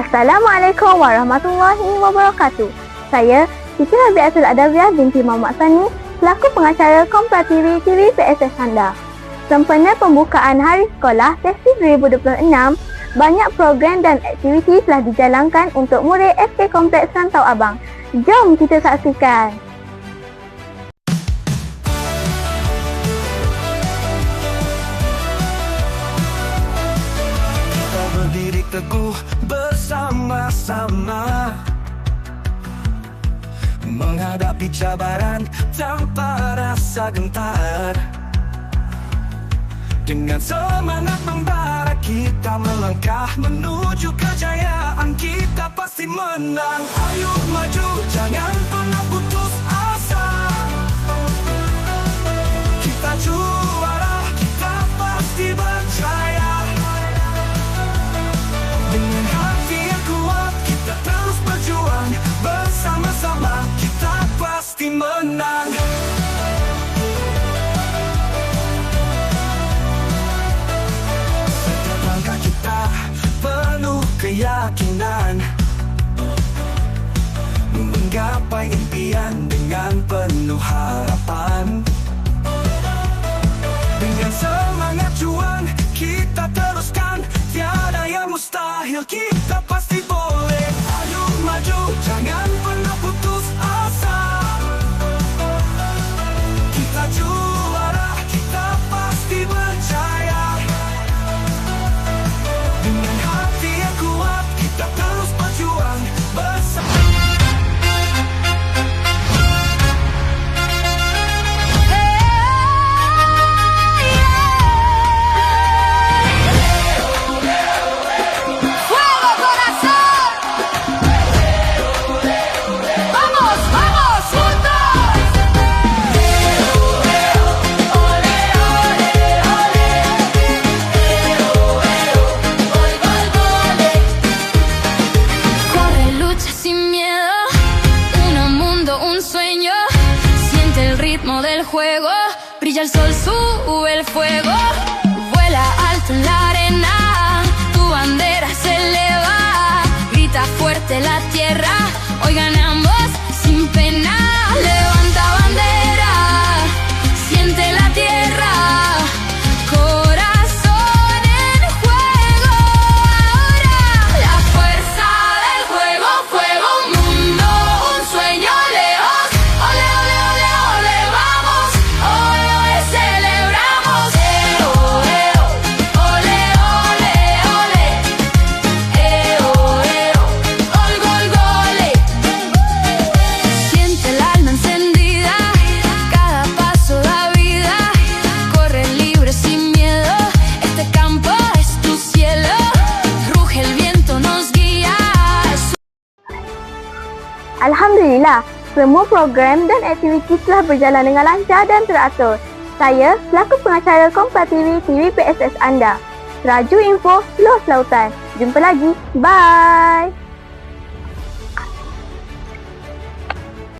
Assalamualaikum warahmatullahi wabarakatuh. Saya Siti Rabiatul Adawiah binti Muhammad Sani, selaku pengacara Komplatiri TV PSS Anda. Sempena pembukaan Hari Sekolah Sesi 2026, banyak program dan aktiviti telah dijalankan untuk murid SK Kompleks Rantau Abang. Jom kita saksikan. Kita berdiri teguh bersama-sama, menghadapi cabaran tanpa rasa gentar. Dengan semangat membara kita melangkah menuju kejayaan, kita pasti menang. Ayo maju, jangan pernah putus asa. Kita juara, kita pasti berjaya. Dengan hati yang kuat kita terus berjuang, bersama-sama kita pasti menang. Penuh keyakinan, menggapai impian dengan penuh harapan. Dengan semangat juang kita teruskan, tiada yang mustahil, kita pasti boleh. Ayo maju, jangan pernah putus asa. Kita juara, kita pasti berjaya. Dengan hati yang kuat kita terus berjuang bersama. Del juego, brilla el sol, sube el fuego, vuela alto en la arena, tu bandera se eleva, grita fuerte la tierra, hoy ganamos sin pena, levanta bandera, siente la tierra, corazón en juego, ahora la fuerza del juego, fuego, mundo, un sueño lejos, ole, ole, ole, ole. Alhamdulillah, semua program dan aktiviti telah berjalan dengan lancar dan teratur. Saya selaku pengacara Komplatiri TV PSS Anda. Raju info, luas lautan. Jumpa lagi. Bye.